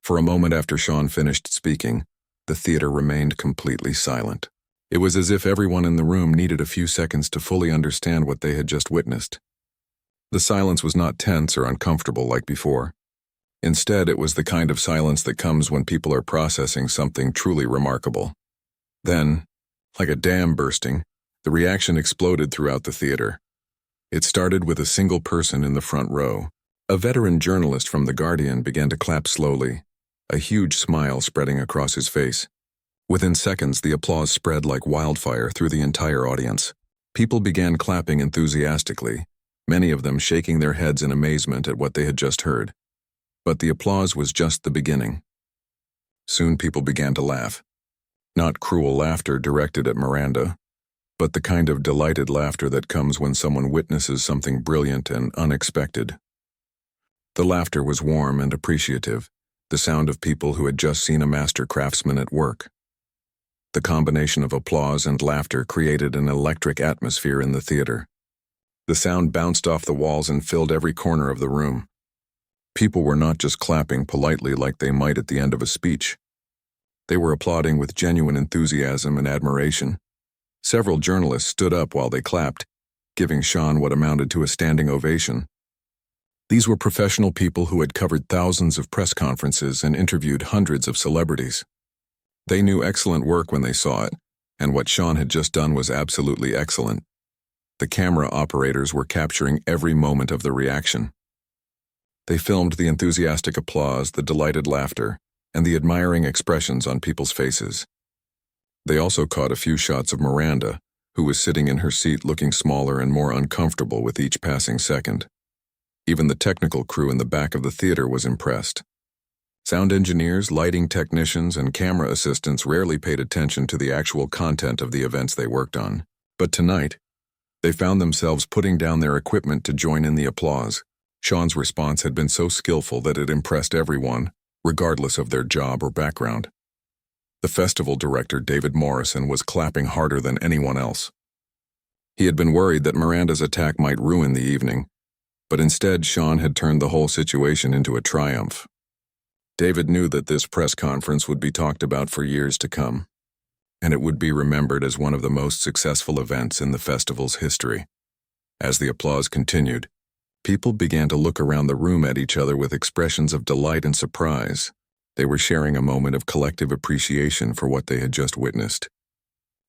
[SPEAKER 1] For a moment after Sean finished speaking, the theater remained completely silent. It was as if everyone in the room needed a few seconds to fully understand what they had just witnessed. The silence was not tense or uncomfortable like before. Instead, it was the kind of silence that comes when people are processing something truly remarkable. Then, like a dam bursting, the reaction exploded throughout the theater. It started with a single person in the front row. A veteran journalist from The Guardian began to clap slowly, a huge smile spreading across his face. Within seconds, the applause spread like wildfire through the entire audience. People began clapping enthusiastically, many of them shaking their heads in amazement at what they had just heard. But the applause was just the beginning. Soon people began to laugh. Not cruel laughter directed at Miranda, but the kind of delighted laughter that comes when someone witnesses something brilliant and unexpected. The laughter was warm and appreciative, the sound of people who had just seen a master craftsman at work. The combination of applause and laughter created an electric atmosphere in the theater. The sound bounced off the walls and filled every corner of the room. People were not just clapping politely like they might at the end of a speech. They were applauding with genuine enthusiasm and admiration. Several journalists stood up while they clapped, giving Sean what amounted to a standing ovation. These were professional people who had covered thousands of press conferences and interviewed hundreds of celebrities. They knew excellent work when they saw it, and what Sean had just done was absolutely excellent. The camera operators were capturing every moment of the reaction. They filmed the enthusiastic applause, the delighted laughter, and the admiring expressions on people's faces. They also caught a few shots of Miranda, who was sitting in her seat looking smaller and more uncomfortable with each passing second. Even the technical crew in the back of the theater was impressed. Sound engineers, lighting technicians, and camera assistants rarely paid attention to the actual content of the events they worked on. But tonight, they found themselves putting down their equipment to join in the applause. Sean's response had been so skillful that it impressed everyone, regardless of their job or background. The festival director, David Morrison, was clapping harder than anyone else. He had been worried that Miranda's attack might ruin the evening, but instead Sean had turned the whole situation into a triumph. David knew that this press conference would be talked about for years to come, and it would be remembered as one of the most successful events in the festival's history. As the applause continued, people began to look around the room at each other with expressions of delight and surprise. They were sharing a moment of collective appreciation for what they had just witnessed.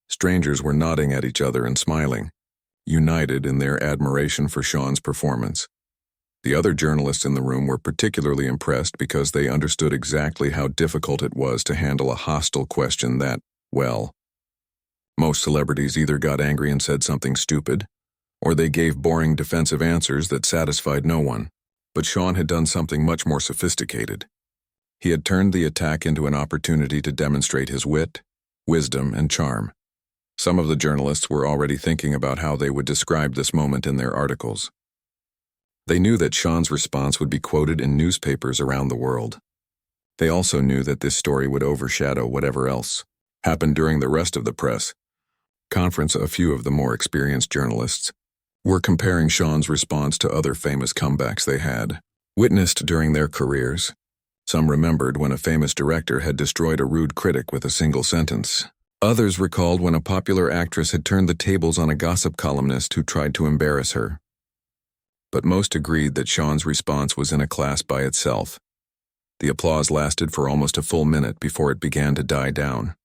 [SPEAKER 1] Strangers were nodding at each other and smiling, united in their admiration for Sean's performance. The other journalists in the room were particularly impressed because they understood exactly how difficult it was to handle a hostile question that, well, most celebrities either got angry and said something stupid, or they gave boring defensive answers that satisfied no one. But Sean had done something much more sophisticated. He had turned the attack into an opportunity to demonstrate his wit, wisdom, and charm. Some of the journalists were already thinking about how they would describe this moment in their articles. They knew that Sean's response would be quoted in newspapers around the world. They also knew that this story would overshadow whatever else happened during the rest of the press conference. A few of the more experienced journalists were comparing Sean's response to other famous comebacks they had witnessed during their careers. Some remembered when a famous director had destroyed a rude critic with a single sentence. Others recalled when a popular actress had turned the tables on a gossip columnist who tried to embarrass her. But most agreed that Sean's response was in a class by itself. The applause lasted for almost a full minute before it began to die down.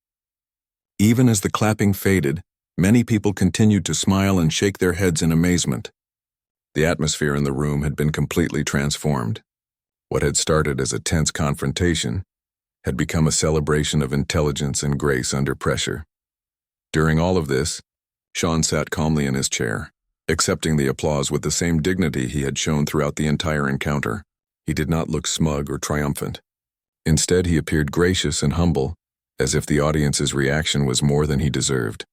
[SPEAKER 1] Even as the clapping faded, Many people continued to smile and shake their heads in amazement. The atmosphere in the room had been completely transformed. What had started as a tense confrontation had become a celebration of intelligence and grace under pressure. During all of this, Sean sat calmly in his chair, accepting the applause with the same dignity he had shown throughout the entire encounter. He did not look smug or triumphant. Instead, he appeared gracious and humble, as if the audience's reaction was more than he deserved.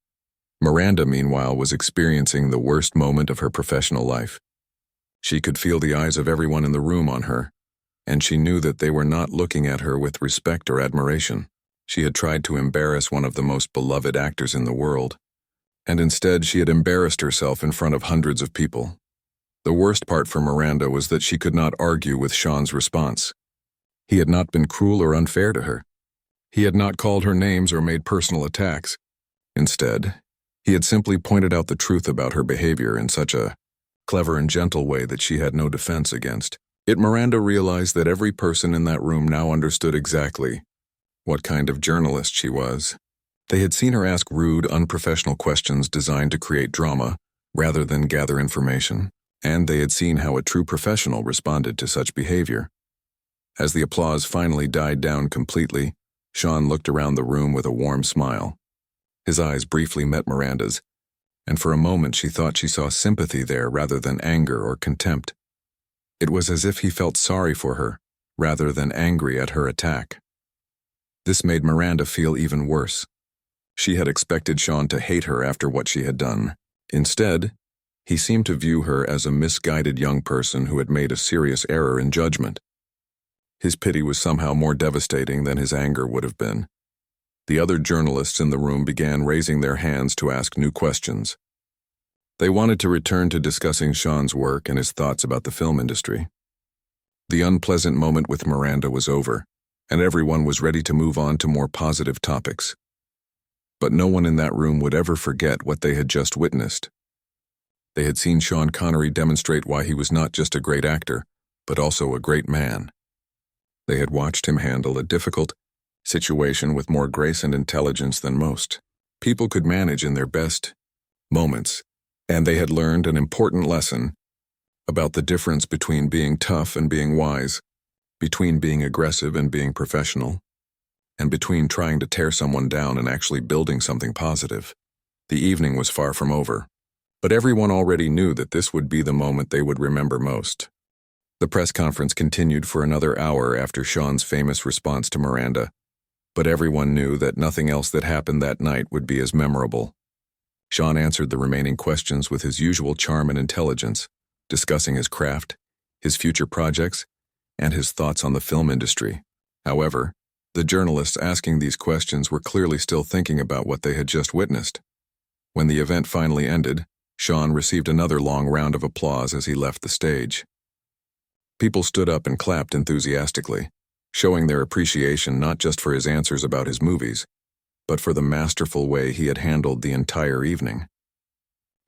[SPEAKER 1] Miranda, meanwhile, was experiencing the worst moment of her professional life. She could feel the eyes of everyone in the room on her, and she knew that they were not looking at her with respect or admiration. She had tried to embarrass one of the most beloved actors in the world, and instead she had embarrassed herself in front of hundreds of people. The worst part for Miranda was that she could not argue with Sean's response. He had not been cruel or unfair to her. He had not called her names or made personal attacks. Instead, he had simply pointed out the truth about her behavior in such a clever and gentle way that she had no defense against. Miranda realized that every person in that room now understood exactly what kind of journalist she was. They had seen her ask rude, unprofessional questions designed to create drama rather than gather information, and they had seen how a true professional responded to such behavior. As the applause finally died down completely, Sean looked around the room with a warm smile. His eyes briefly met Miranda's, and for a moment she thought she saw sympathy there rather than anger or contempt. It was as if he felt sorry for her, rather than angry at her attack. This made Miranda feel even worse. She had expected Sean to hate her after what she had done. Instead, he seemed to view her as a misguided young person who had made a serious error in judgment. His pity was somehow more devastating than his anger would have been. The other journalists in the room began raising their hands to ask new questions. They wanted to return to discussing Sean's work and his thoughts about the film industry. The unpleasant moment with Miranda was over, and everyone was ready to move on to more positive topics. But no one in that room would ever forget what they had just witnessed. They had seen Sean Connery demonstrate why he was not just a great actor, but also a great man. They had watched him handle a difficult situation with more grace and intelligence than most people could manage in their best moments, and they had learned an important lesson about the difference between being tough and being wise, between being aggressive and being professional, and between trying to tear someone down and actually building something positive. The evening was far from over, but everyone already knew that this would be the moment they would remember most. The press conference continued for another hour after Sean's famous response to Miranda, but everyone knew that nothing else that happened that night would be as memorable. Sean answered the remaining questions with his usual charm and intelligence, discussing his craft, his future projects, and his thoughts on the film industry. However, the journalists asking these questions were clearly still thinking about what they had just witnessed. When the event finally ended, Sean received another long round of applause as he left the stage. People stood up and clapped enthusiastically, showing their appreciation not just for his answers about his movies, but for the masterful way he had handled the entire evening.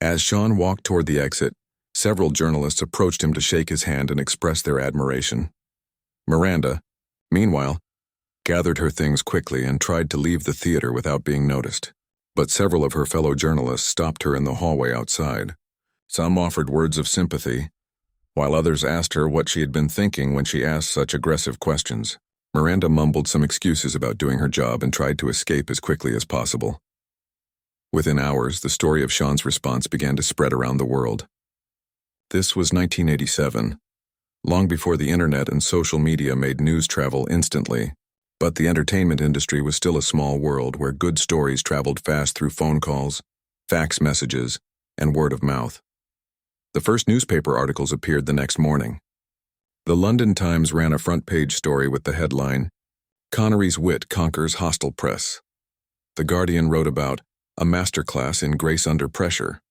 [SPEAKER 1] As Sean walked toward the exit, several journalists approached him to shake his hand and express their admiration. Miranda, meanwhile, gathered her things quickly and tried to leave the theater without being noticed. But several of her fellow journalists stopped her in the hallway outside. Some offered words of sympathy, while others asked her what she had been thinking when she asked such aggressive questions. Miranda mumbled some excuses about doing her job and tried to escape as quickly as possible. Within hours, the story of Sean's response began to spread around the world. This was 1987, long before the internet and social media made news travel instantly, but the entertainment industry was still a small world where good stories traveled fast through phone calls, fax messages, and word of mouth. The first newspaper articles appeared the next morning. The London Times ran a front-page story with the headline, "Connery's Wit Conquers Hostile Press." The Guardian wrote about a masterclass in grace under pressure.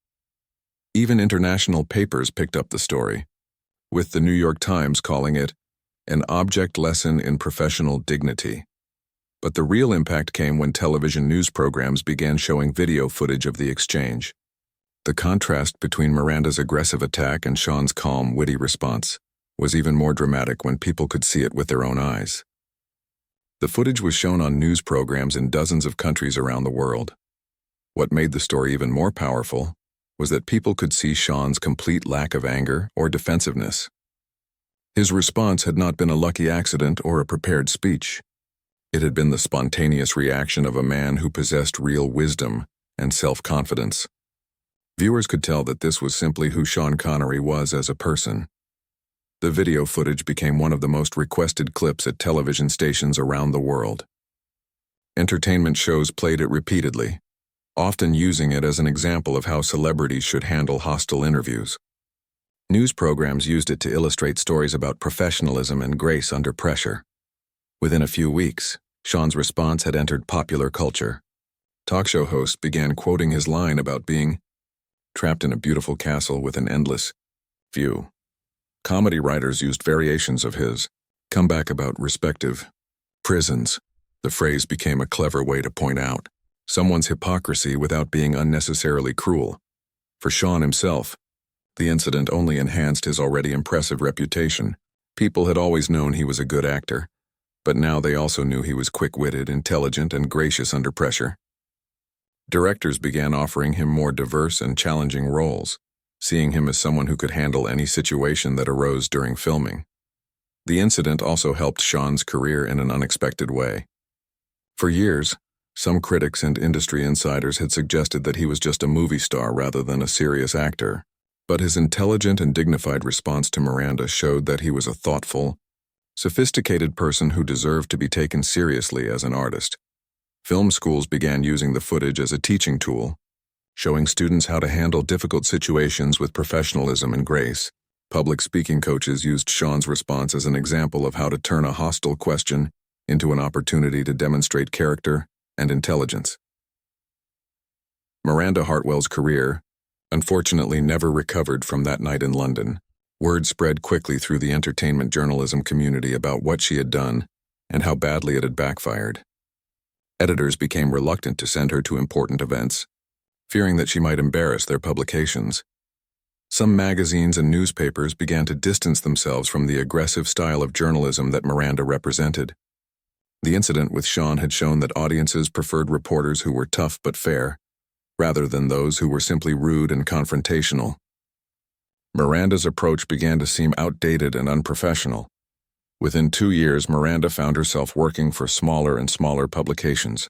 [SPEAKER 1] Even international papers picked up the story, with the New York Times calling it an object lesson in professional dignity. But the real impact came when television news programs began showing video footage of the exchange. The contrast between Miranda's aggressive attack and Sean's calm, witty response was even more dramatic when people could see it with their own eyes. The footage was shown on news programs in dozens of countries around the world. What made the story even more powerful was that people could see Sean's complete lack of anger or defensiveness. His response had not been a lucky accident or a prepared speech. It had been the spontaneous reaction of a man who possessed real wisdom and self-confidence. Viewers could tell that this was simply who Sean Connery was as a person. The video footage became one of the most requested clips at television stations around the world. Entertainment shows played it repeatedly, often using it as an example of how celebrities should handle hostile interviews. News programs used it to illustrate stories about professionalism and grace under pressure. Within a few weeks, Sean's response had entered popular culture. Talk show hosts began quoting his line about being trapped in a beautiful castle with an endless view. Comedy writers used variations of his comeback about respective prisons. The phrase became a clever way to point out someone's hypocrisy without being unnecessarily cruel. For Sean himself, the incident only enhanced his already impressive reputation. People had always known he was a good actor, but now they also knew he was quick-witted, intelligent, and gracious under pressure. Directors began offering him more diverse and challenging roles, seeing him as someone who could handle any situation that arose during filming. The incident also helped Sean's career in an unexpected way. For years, some critics and industry insiders had suggested that he was just a movie star rather than a serious actor, but his intelligent and dignified response to Miranda showed that he was a thoughtful, sophisticated person who deserved to be taken seriously as an artist. Film schools began using the footage as a teaching tool, showing students how to handle difficult situations with professionalism and grace. Public speaking coaches used Sean's response as an example of how to turn a hostile question into an opportunity to demonstrate character and intelligence. Miranda Hartwell's career, unfortunately, never recovered from that night in London. Word spread quickly through the entertainment journalism community about what she had done and how badly it had backfired. Editors became reluctant to send her to important events, fearing that she might embarrass their publications. Some magazines and newspapers began to distance themselves from the aggressive style of journalism that Miranda represented. The incident with Sean had shown that audiences preferred reporters who were tough but fair, rather than those who were simply rude and confrontational. Miranda's approach began to seem outdated and unprofessional. Within 2 years, Miranda found herself working for smaller and smaller publications.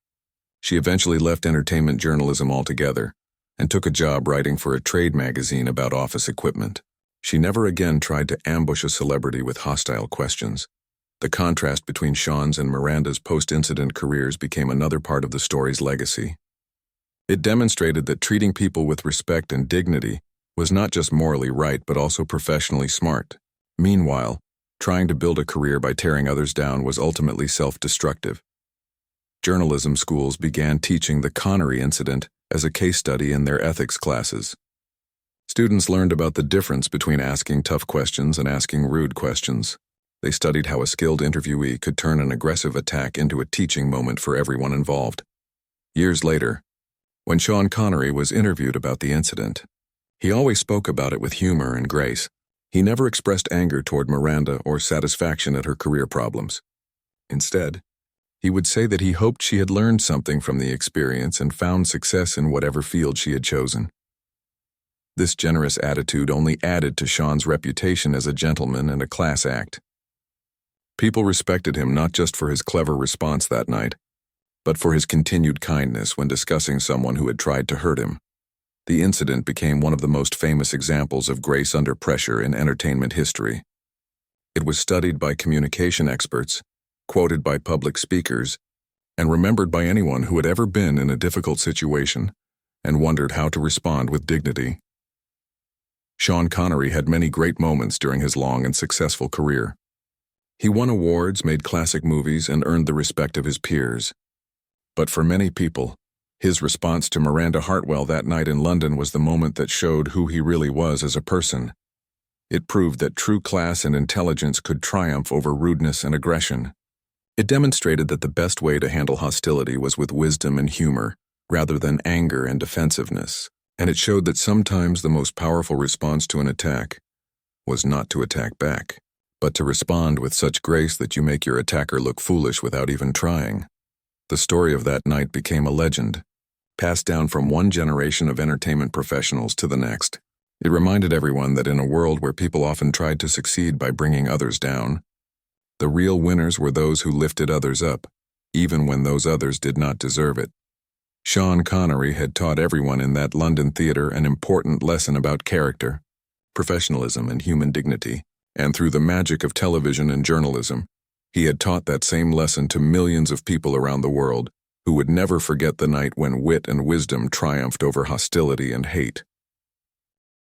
[SPEAKER 1] She eventually left entertainment journalism altogether and took a job writing for a trade magazine about office equipment. She never again tried to ambush a celebrity with hostile questions. The contrast between Sean's and Miranda's post-incident careers became another part of the story's legacy. It demonstrated that treating people with respect and dignity was not just morally right but also professionally smart. Meanwhile, trying to build a career by tearing others down was ultimately self-destructive. Journalism schools began teaching the Connery incident as a case study in their ethics classes. Students learned about the difference between asking tough questions and asking rude questions. They studied how a skilled interviewee could turn an aggressive attack into a teaching moment for everyone involved. Years later, when Sean Connery was interviewed about the incident, he always spoke about it with humor and grace. He never expressed anger toward Miranda or satisfaction at her career problems. Instead, he would say that he hoped she had learned something from the experience and found success in whatever field she had chosen. This generous attitude only added to Sean's reputation as a gentleman and a class act. People respected him not just for his clever response that night, but for his continued kindness when discussing someone who had tried to hurt him. The incident became one of the most famous examples of grace under pressure in entertainment history. It was studied by communication experts, quoted by public speakers, and remembered by anyone who had ever been in a difficult situation and wondered how to respond with dignity. Sean Connery had many great moments during his long and successful career. He won awards, made classic movies, and earned the respect of his peers. But for many people, his response to Miranda Hartwell that night in London was the moment that showed who he really was as a person. It proved that true class and intelligence could triumph over rudeness and aggression. It demonstrated that the best way to handle hostility was with wisdom and humor, rather than anger and defensiveness. And it showed that sometimes the most powerful response to an attack was not to attack back, but to respond with such grace that you make your attacker look foolish without even trying. The story of that night became a legend, passed down from one generation of entertainment professionals to the next. It reminded everyone that in a world where people often tried to succeed by bringing others down, the real winners were those who lifted others up, even when those others did not deserve it. Sean Connery had taught everyone in that London theater an important lesson about character, professionalism, and human dignity, and through the magic of television and journalism, he had taught that same lesson to millions of people around the world who would never forget the night when wit and wisdom triumphed over hostility and hate.